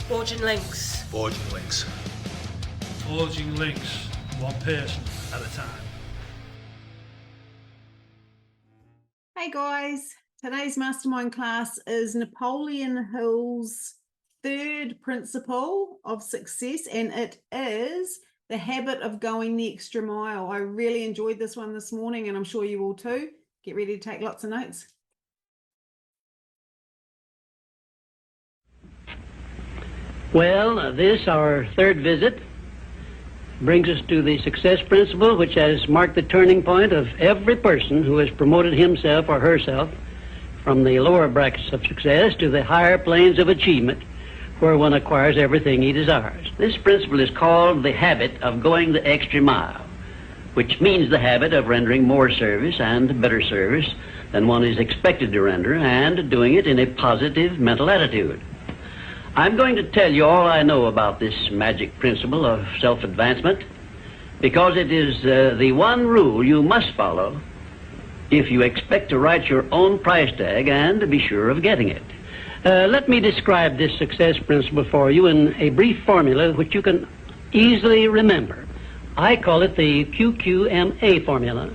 Forging links. Forging links. Forging links, one person at a time. Hey guys, today's mastermind class is Napoleon Hill's third principle of success, and it is the habit of going the extra mile. I really enjoyed this one this morning, and I'm sure you will too. Get ready to take lots of notes. Well, this, our third visit, brings us to the success principle, which has marked the turning point of every person who has promoted himself or herself from the lower brackets of success to the higher planes of achievement, where one acquires everything he desires. This principle is called the habit of going the extra mile, which means the habit of rendering more service and better service than one is expected to render, and doing it in a positive mental attitude. I'm going to tell you all I know about this magic principle of self-advancement, because it is the one rule you must follow if you expect to write your own price tag and to be sure of getting it. Let me describe this success principle for you in a brief formula which you can easily remember. I call it the QQMA formula,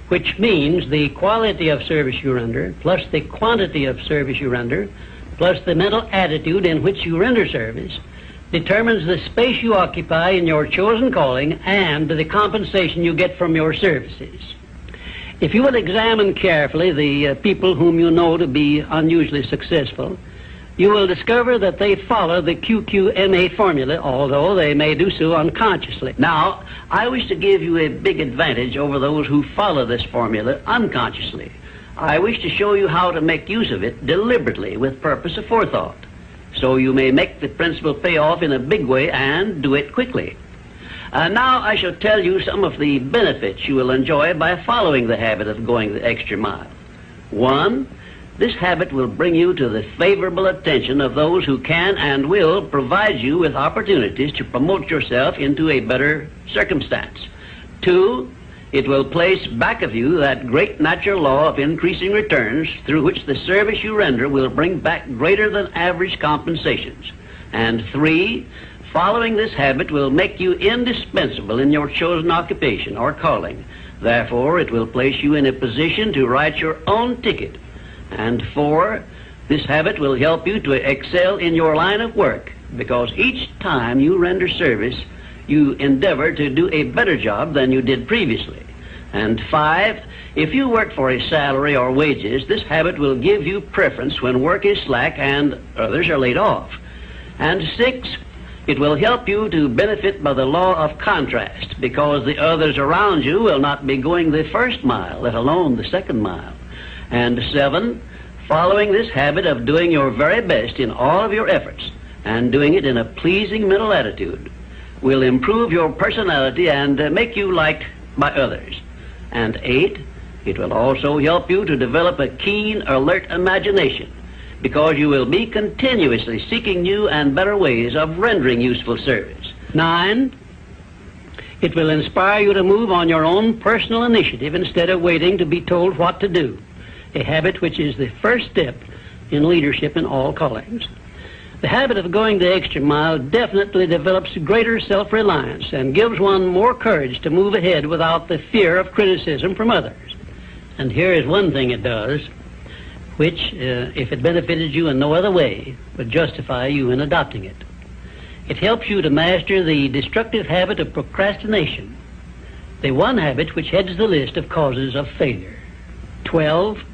which means the quality of service you render plus the quantity of service you render plus the mental attitude in which you render service determines the space you occupy in your chosen calling and the compensation you get from your services. If you will examine carefully the people whom you know to be unusually successful, you will discover that they follow the QQMA formula, although they may do so unconsciously. Now, I wish to give you a big advantage over those who follow this formula unconsciously. I wish to show you how to make use of it deliberately with purpose of forethought, so you may make the principle pay off in a big way and do it quickly. Now I shall tell you some of the benefits you will enjoy by following the habit of going the extra mile. 1, this habit will bring you to the favorable attention of those who can and will provide you with opportunities to promote yourself into a better circumstance. 2, it will place back of you that great natural law of increasing returns through which the service you render will bring back greater than average compensations. And 3, following this habit will make you indispensable in your chosen occupation or calling. Therefore, it will place you in a position to write your own ticket. And 4, this habit will help you to excel in your line of work, because each time you render service, you endeavor to do a better job than you did previously. And 5, if you work for a salary or wages, this habit will give you preference when work is slack and others are laid off. And 6, it will help you to benefit by the law of contrast, because the others around you will not be going the first mile, let alone the second mile. And 7, following this habit of doing your very best in all of your efforts and doing it in a pleasing mental attitude will improve your personality and make you liked by others. And 8, it will also help you to develop a keen, alert imagination, because you will be continuously seeking new and better ways of rendering useful service. 9, it will inspire you to move on your own personal initiative instead of waiting to be told what to do, a habit which is the first step in leadership in all callings. The habit of going the extra mile definitely develops greater self-reliance and gives one more courage to move ahead without the fear of criticism from others. And here is one thing it does, which, if it benefited you in no other way, would justify you in adopting it. It helps you to master the destructive habit of procrastination, the one habit which heads the list of causes of failure. 12,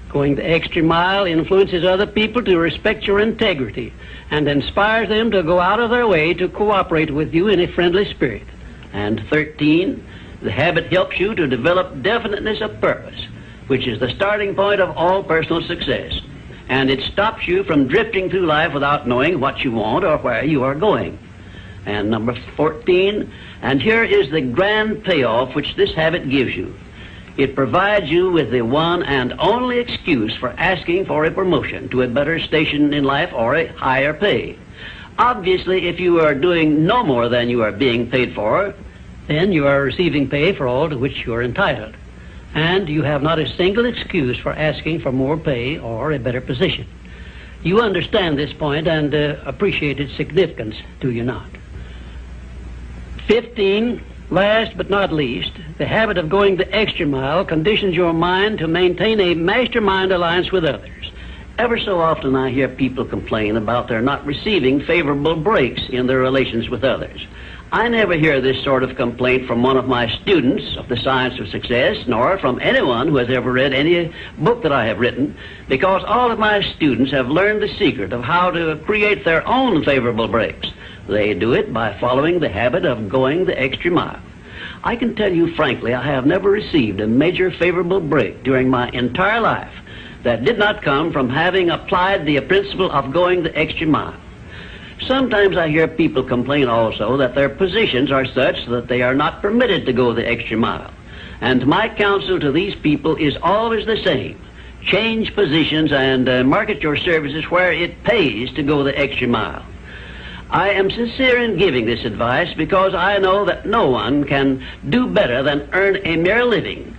going the extra mile influences other people to respect your integrity and inspires them to go out of their way to cooperate with you in a friendly spirit. And 13, the habit helps you to develop definiteness of purpose, which is the starting point of all personal success. And it stops you from drifting through life without knowing what you want or where you are going. And number 14, and here is the grand payoff which this habit gives you. It provides you with the one and only excuse for asking for a promotion to a better station in life or a higher pay. Obviously, if you are doing no more than you are being paid for, then you are receiving pay for all to which you are entitled, and you have not a single excuse for asking for more pay or a better position. You understand this point and appreciate its significance, do you not? 15, last but not least, the habit of going the extra mile conditions your mind to maintain a mastermind alliance with others. Ever so often I hear people complain about their not receiving favorable breaks in their relations with others. I never hear this sort of complaint from one of my students of the science of success, nor from anyone who has ever read any book that I have written, because all of my students have learned the secret of how to create their own favorable breaks. They do it by following the habit of going the extra mile. I can tell you frankly, I have never received a major favorable break during my entire life that did not come from having applied the principle of going the extra mile. Sometimes I hear people complain also that their positions are such that they are not permitted to go the extra mile. And my counsel to these people is always the same. Change positions and market your services where it pays to go the extra mile. I am sincere in giving this advice because I know that no one can do better than earn a mere living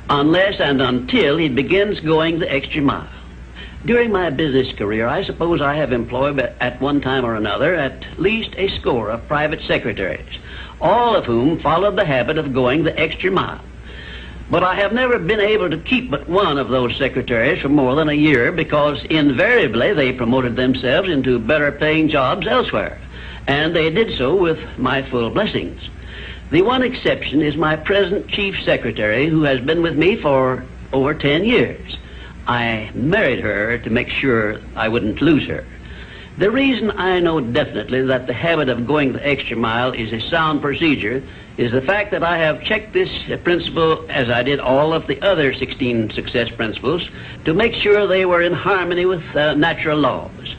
unless and until he begins going the extra mile. During my business career, I suppose I have employed at one time or another at least a score of private secretaries, all of whom followed the habit of going the extra mile. But I have never been able to keep but one of those secretaries for more than a year because invariably they promoted themselves into better paying jobs elsewhere, and they did so with my full blessings. The one exception is my present chief secretary, who has been with me for over 10 years. I married her to make sure I wouldn't lose her. The reason I know definitely that the habit of going the extra mile is a sound procedure is the fact that I have checked this principle, as I did all of the other 16 success principles, to make sure they were in harmony with natural laws.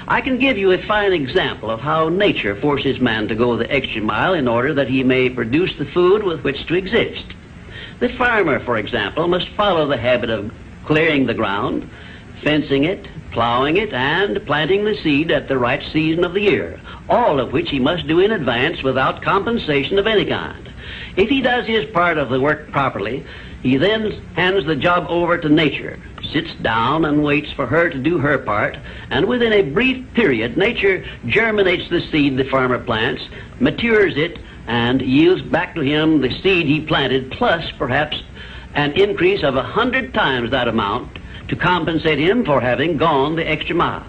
I can give you a fine example of how nature forces man to go the extra mile in order that he may produce the food with which to exist. The farmer, for example, must follow the habit of clearing the ground, fencing it, plowing it, and planting the seed at the right season of the year, all of which he must do in advance without compensation of any kind. If he does his part of the work properly, he then hands the job over to nature, sits down and waits for her to do her part, and within a brief period, nature germinates the seed the farmer plants, matures it, and yields back to him the seed he planted, plus perhaps an increase of 100 times that amount to compensate him for having gone the extra mile.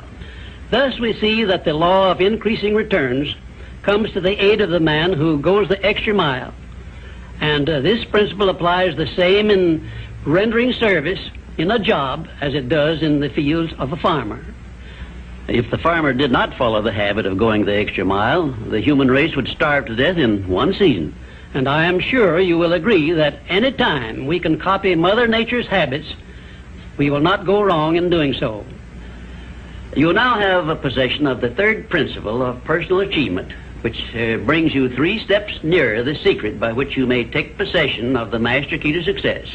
Thus we see that the law of increasing returns comes to the aid of the man who goes the extra mile. And this principle applies the same in rendering service in a job as it does in the fields of a farmer. If the farmer did not follow the habit of going the extra mile, the human race would starve to death in one season. And I am sure you will agree that any time we can copy Mother Nature's habits, we will not go wrong in doing so. You now have a possession of the third principle of personal achievement, which brings you 3 steps nearer the secret by which you may take possession of the master key to success.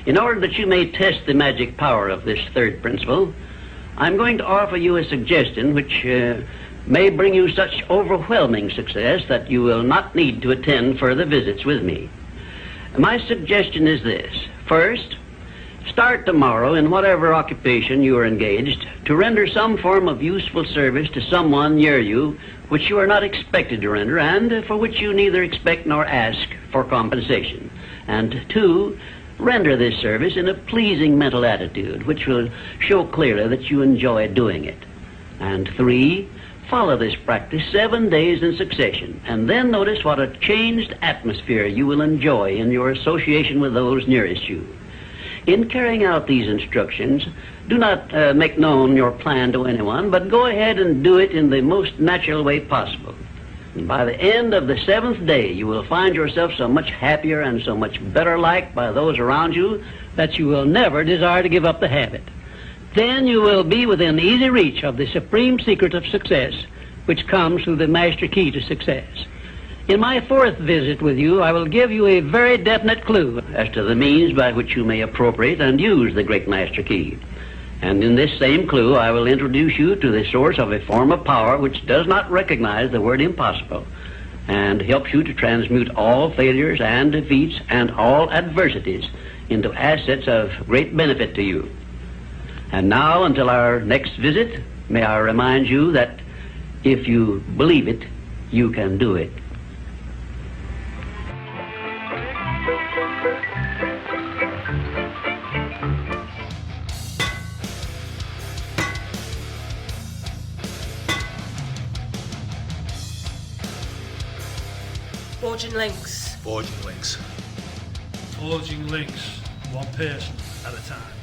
In order that you may test the magic power of this third principle, I'm going to offer you a suggestion which may bring you such overwhelming success that you will not need to attend further visits with me. My suggestion is this. First, start tomorrow in whatever occupation you are engaged to render some form of useful service to someone near you which you are not expected to render and for which you neither expect nor ask for compensation. And 2, render this service in a pleasing mental attitude which will show clearly that you enjoy doing it. And 3, follow this practice 7 days in succession, and then notice what a changed atmosphere you will enjoy in your association with those nearest you. In carrying out these instructions, do not make known your plan to anyone, but go ahead and do it in the most natural way possible. And by the end of the 7th day, you will find yourself so much happier and so much better liked by those around you that you will never desire to give up the habit. Then you will be within easy reach of the supreme secret of success, which comes through the master key to success. In my 4th visit with you, I will give you a very definite clue as to the means by which you may appropriate and use the great master key. And in this same clue, I will introduce you to the source of a form of power which does not recognize the word impossible and helps you to transmute all failures and defeats and all adversities into assets of great benefit to you. And now, until our next visit, may I remind you that if you believe it, you can do it. Forging links. Forging links. Forging links, one person at a time.